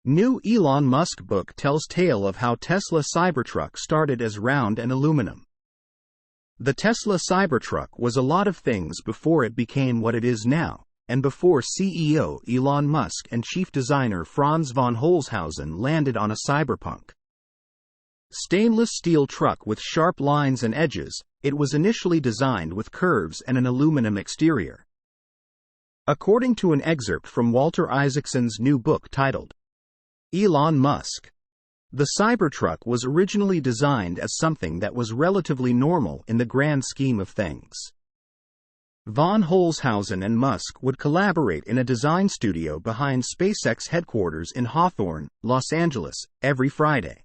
New Elon Musk book tells tale of how Tesla Cybertruck started as round and aluminum. The Tesla Cybertruck was a lot of things before it became what it is now, and before CEO Elon Musk and chief designer Franz von Holzhausen landed on a cyberpunk stainless steel truck with sharp lines and edges. It was initially designed with curves and an aluminum exterior. According to an excerpt from Walter Isaacson's new book titled Elon Musk, the Cybertruck was originally designed as something that was relatively normal in the grand scheme of things. Von Holzhausen and Musk would collaborate in a design studio behind SpaceX headquarters in Hawthorne, Los Angeles, every Friday.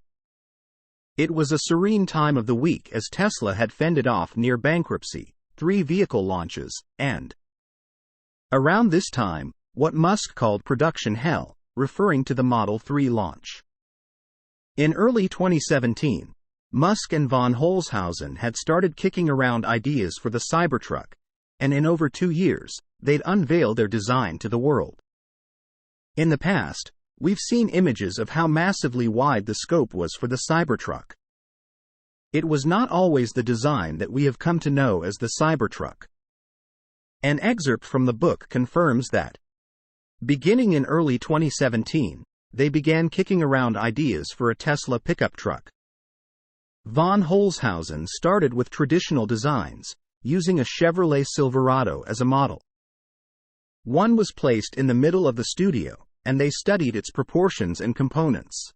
It was a serene time of the week as Tesla had fended off near bankruptcy, 3 vehicle launches, and around this time, what Musk called production hell, referring to the Model 3 launch. In early 2017, Musk and von Holzhausen had started kicking around ideas for the Cybertruck, and in over 2 years, they'd unveiled their design to the world. In the past, we've seen images of how massively wide the scope was for the Cybertruck. It was not always the design that we have come to know as the Cybertruck. An excerpt from the book confirms that, beginning in early 2017, they began kicking around ideas for a Tesla pickup truck. Von Holzhausen started with traditional designs, using a Chevrolet Silverado as a model. One was placed in the middle of the studio, and they studied its proportions and components.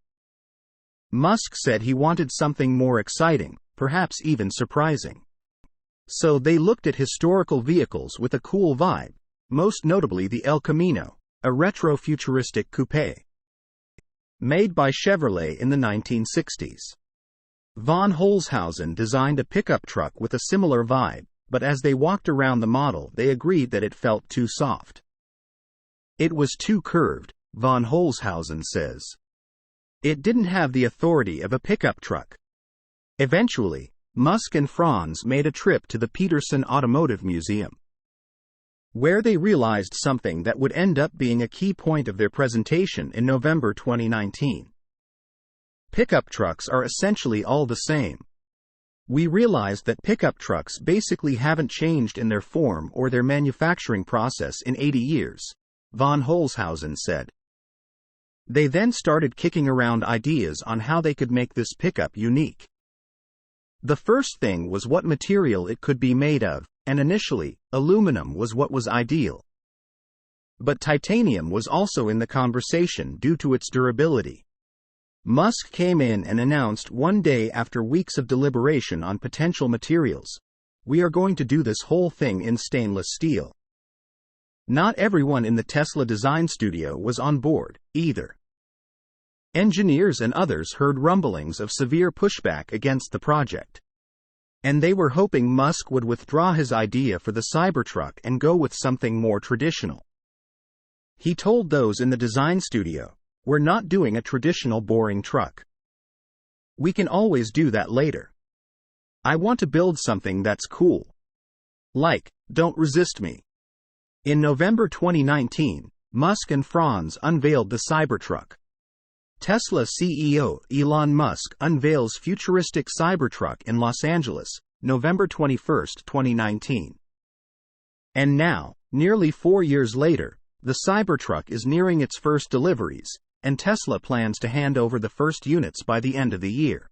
Musk said he wanted something more exciting, perhaps even surprising. So they looked at historical vehicles with a cool vibe, most notably the El Camino, a retro-futuristic coupe made by Chevrolet in the 1960s. Von Holzhausen designed a pickup truck with a similar vibe, but as they walked around the model they agreed that it felt too soft. It was too curved, von Holzhausen says. It didn't have the authority of a pickup truck. Eventually, Musk and Franz made a trip to the Peterson Automotive Museum, where they realized something that would end up being a key point of their presentation in November 2019. Pickup trucks are essentially all the same. We realized that pickup trucks basically haven't changed in their form or their manufacturing process in 80 years, von Holzhausen said. They then started kicking around ideas on how they could make this pickup unique. The first thing was what material it could be made of, and initially, aluminum was what was ideal. But titanium was also in the conversation due to its durability. Musk came in and announced one day after weeks of deliberation on potential materials, "We are going to do this whole thing in stainless steel." Not everyone in the Tesla design studio was on board, either. Engineers and others heard rumblings of severe pushback against the project, and they were hoping Musk would withdraw his idea for the Cybertruck and go with something more traditional. He told those in the design studio, "We're not doing a traditional boring truck. We can always do that later. I want to build something that's cool. Like, don't resist me." In November 2019, Musk and Franz unveiled the Cybertruck. Tesla CEO Elon Musk unveils futuristic Cybertruck in Los Angeles, November 21, 2019. And now, nearly 4 years later, the Cybertruck is nearing its first deliveries, and Tesla plans to hand over the first units by the end of the year.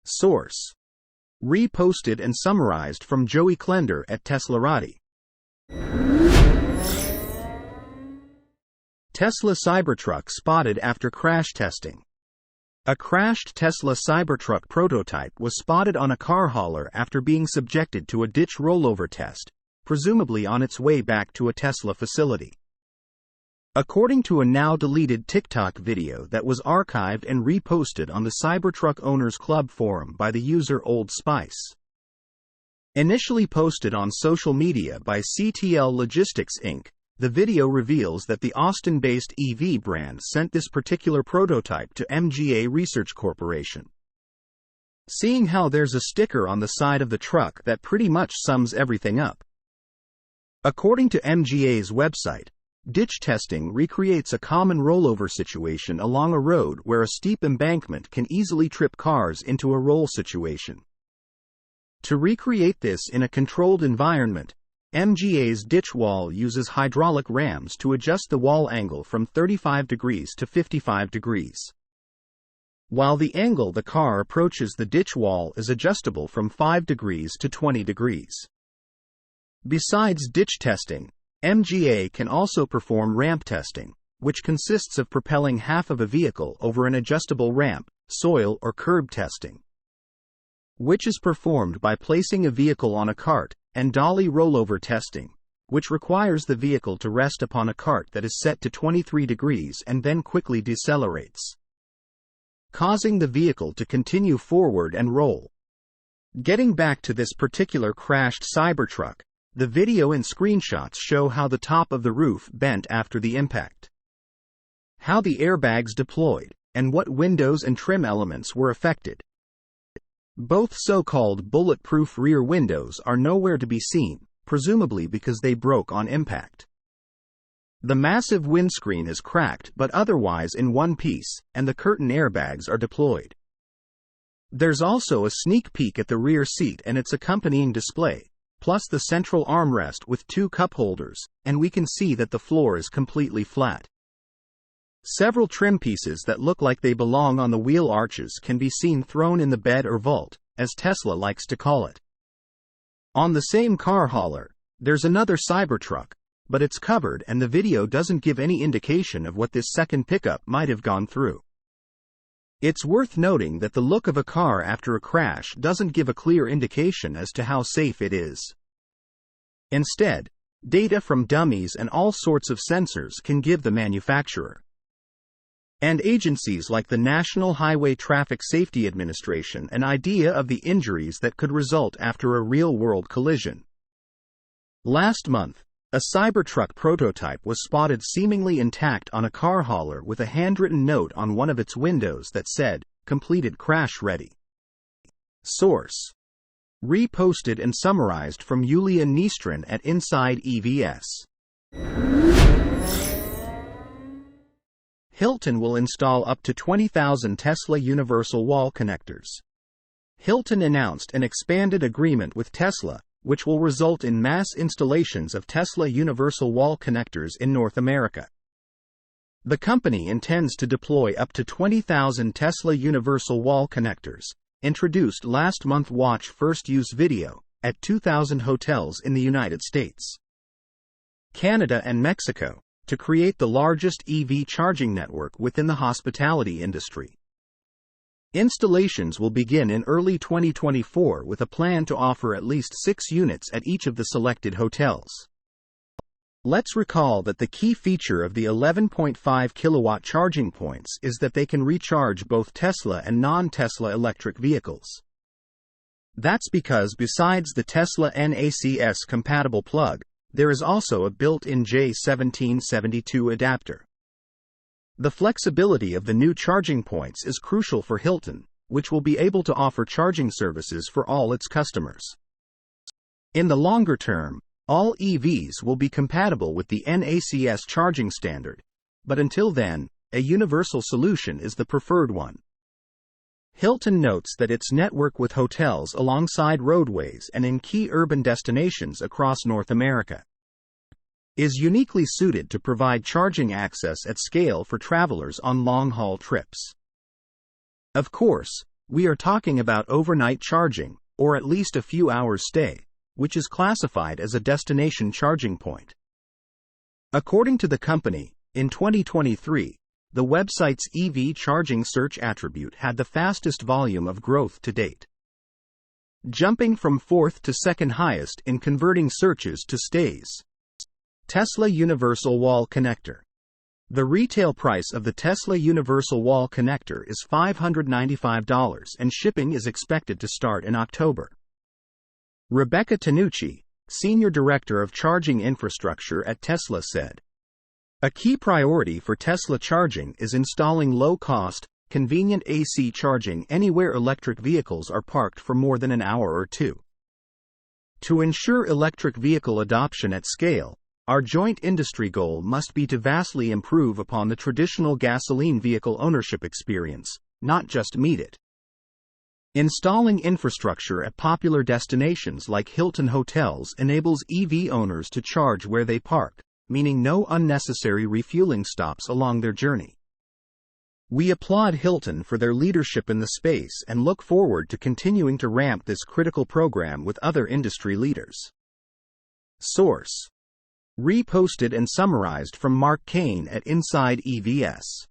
Source: reposted and summarized from Joey Klender at Teslarati. Tesla Cybertruck spotted after crash testing. A crashed Tesla Cybertruck prototype was spotted on a car hauler after being subjected to a ditch rollover test, presumably on its way back to a Tesla facility. According to a now-deleted TikTok video that was archived and reposted on the Cybertruck Owners Club forum by the user Old Spice. Initially posted on social media by CTL Logistics Inc., the video reveals that the Austin-based EV brand sent this particular prototype to MGA Research Corporation. Seeing how there's a sticker on the side of the truck that pretty much sums everything up. According to MGA's website, Ditch testing recreates a common rollover situation along a road where a steep embankment can easily trip cars into a roll situation. To recreate this in a controlled environment, MGA's ditch wall uses hydraulic rams to adjust the wall angle from 35 degrees to 55 degrees. While the angle the car approaches the ditch wall is adjustable from 5 degrees to 20 degrees. Besides ditch testing, MGA can also perform ramp testing, which consists of propelling half of a vehicle over an adjustable ramp, soil or curb testing, which is performed by placing a vehicle on a cart, and dolly rollover testing, which requires the vehicle to rest upon a cart that is set to 23 degrees and then quickly decelerates, causing the vehicle to continue forward and roll. Getting back to this particular crashed Cybertruck, the video and screenshots show how the top of the roof bent after the impact, how the airbags deployed, and what windows and trim elements were affected. Both so-called bulletproof rear windows are nowhere to be seen, presumably because they broke on impact. The massive windscreen is cracked but otherwise in one piece, and the curtain airbags are deployed. There's also a sneak peek at the rear seat and its accompanying display, plus the central armrest with 2 cup holders, and we can see that the floor is completely flat. Several trim pieces that look like they belong on the wheel arches can be seen thrown in the bed or vault, as Tesla likes to call it. On the same car hauler, there's another Cybertruck, but it's covered and the video doesn't give any indication of what this second pickup might have gone through. It's worth noting that the look of a car after a crash doesn't give a clear indication as to how safe it is. Instead, data from dummies and all sorts of sensors can give the manufacturer and agencies like the National Highway Traffic Safety Administration an idea of the injuries that could result after a real-world collision. Last month, a Cybertruck prototype was spotted seemingly intact on a car hauler with a handwritten note on one of its windows that said, "Completed crash ready." Source: reposted and summarized from Yulia Nistrin at Inside EVS. Hilton will install up to 20,000 Tesla Universal Wall connectors. Hilton announced an expanded agreement with Tesla, which will result in mass installations of Tesla Universal Wall connectors in North America. The company intends to deploy up to 20,000 Tesla Universal Wall connectors, introduced last month. Watch first use video, at 2,000 hotels in the United States, Canada and Mexico, to create the largest EV charging network within the hospitality industry. Installations will begin in early 2024 with a plan to offer at least 6 units at each of the selected hotels. Let's recall that the key feature of the 11.5 kilowatt charging points is that they can recharge both Tesla and non-Tesla electric vehicles. That's because besides the Tesla NACS compatible plug, there is also a built-in J1772 adapter. The flexibility of the new charging points is crucial for Hilton, which will be able to offer charging services for all its customers. In the longer term, all EVs will be compatible with the NACS charging standard, but until then, a universal solution is the preferred one. Hilton notes that its network with hotels alongside roadways and in key urban destinations across North America is uniquely suited to provide charging access at scale for travelers on long-haul trips. Of course, we are talking about overnight charging, or at least a few hours stay, which is classified as a destination charging point. According to the company, in 2023, the website's EV charging search attribute had the fastest volume of growth to date, jumping from 4th to 2nd highest in converting searches to stays. Tesla Universal Wall Connector. The retail price of the Tesla Universal Wall Connector is $595 and shipping is expected to start in October. Rebecca Tanucci, Senior Director of Charging Infrastructure at Tesla, said, "A key priority for Tesla charging is installing low-cost, convenient AC charging anywhere electric vehicles are parked for more than an hour or two. To ensure electric vehicle adoption at scale, Our joint industry goal must be to vastly improve upon the traditional gasoline vehicle ownership experience, not just meet it. Installing infrastructure at popular destinations like Hilton Hotels enables EV owners to charge where they park, meaning no unnecessary refueling stops along their journey. We applaud Hilton for their leadership in the space and look forward to continuing to ramp this critical program with other industry leaders. Source: reposted and summarized from Mark Kane at Inside EVS.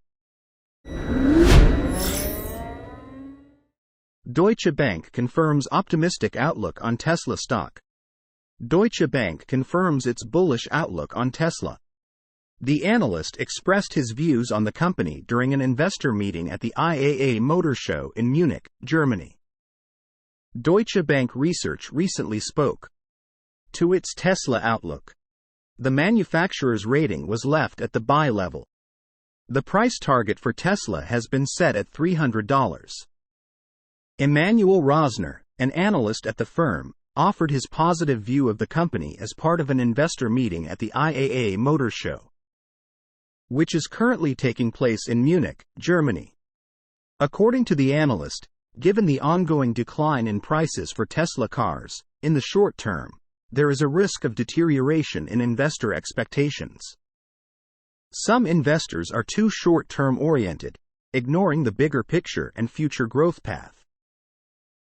Deutsche Bank confirms optimistic outlook on Tesla stock. Deutsche Bank confirms its bullish outlook on Tesla. The analyst expressed his views on the company during an investor meeting at the IAA Motor Show in Munich, Germany. Deutsche Bank Research recently spoke to its Tesla outlook. The manufacturer's rating was left at the buy level. The price target for Tesla has been set at $300. Emmanuel Rosner, an analyst at the firm, offered his positive view of the company as part of an investor meeting at the IAA Motor Show, which is currently taking place in Munich, Germany. According to the analyst, given the ongoing decline in prices for Tesla cars, in the short term, there is a risk of deterioration in investor expectations. Some investors are too short-term oriented, ignoring the bigger picture and future growth path.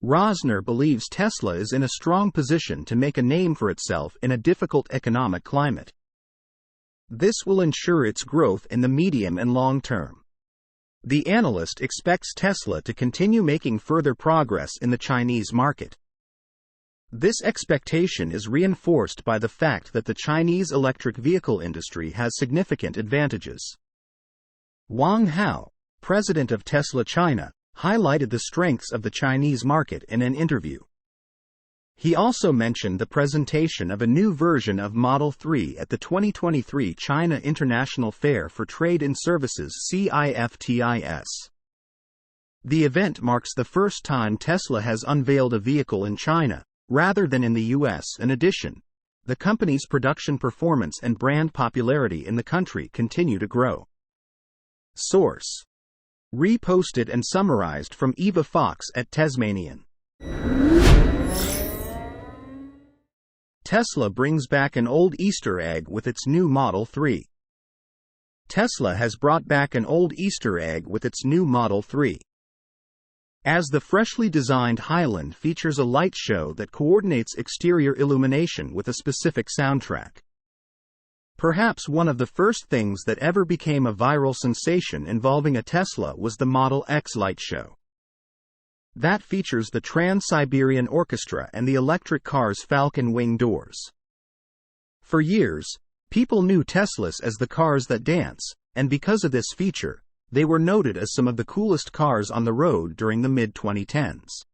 Rosner believes Tesla is in a strong position to make a name for itself in a difficult economic climate. This will ensure its growth in the medium and long term. The analyst expects Tesla to continue making further progress in the Chinese market. This expectation is reinforced by the fact that the Chinese electric vehicle industry has significant advantages. Wang Hao, president of Tesla China, highlighted the strengths of the Chinese market in an interview. He also mentioned the presentation of a new version of Model 3 at the 2023 China International Fair for Trade in Services (CIFTIS). The event marks the first time Tesla has unveiled a vehicle in China, rather than in the US. In addition, the company's production performance and brand popularity in the country continue to grow. Source: reposted and summarized from Eva Fox at Tasmanian. Tesla brings back an old Easter egg with its new Model 3. Tesla has brought back an old Easter egg with its new Model 3. As the freshly designed Highland features a light show that coordinates exterior illumination with a specific soundtrack. Perhaps one of the first things that ever became a viral sensation involving a Tesla was the Model X light show. That features the Trans-Siberian Orchestra and the electric car's Falcon Wing doors. For years, people knew Teslas as the cars that dance, and because of this feature, they were noted as some of the coolest cars on the road during the mid-2010s.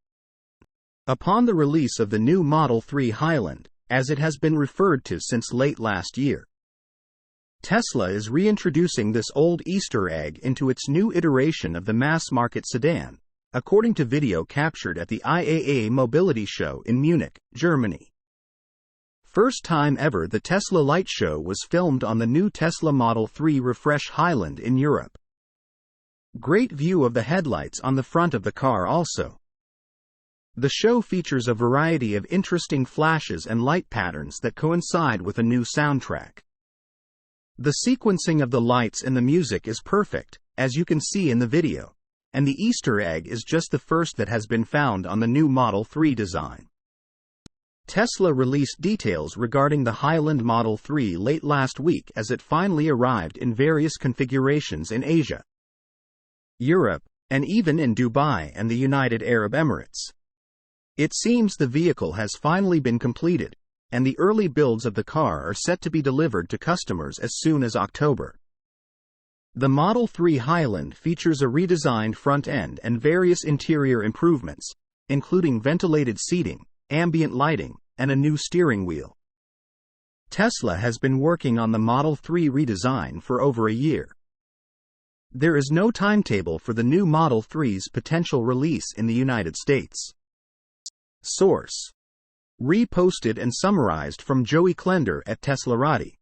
Upon the release of the new Model 3 Highland, as it has been referred to since late last year, Tesla is reintroducing this old Easter egg into its new iteration of the mass-market sedan, according to video captured at the IAA Mobility Show in Munich, Germany. First time ever the Tesla Light Show was filmed on the new Tesla Model 3 Refresh Highland in Europe. Great view of the headlights on the front of the car also. The show features a variety of interesting flashes and light patterns that coincide with a new soundtrack. The sequencing of the lights and the music is perfect, as you can see in the video, and the Easter egg is just the first that has been found on the new Model 3 design. Tesla released details regarding the Highland Model 3 late last week as it finally arrived in various configurations in Asia, Europe, and even in Dubai and the United Arab Emirates. It seems the vehicle has finally been completed, and the early builds of the car are set to be delivered to customers as soon as October. The Model 3 Highland features a redesigned front end and various interior improvements, including ventilated seating, ambient lighting, and a new steering wheel. Tesla has been working on the Model 3 redesign for over a year. There is no timetable for the new Model 3's potential release in the United States. Source: reposted and summarized from Joey Klender at Teslarati.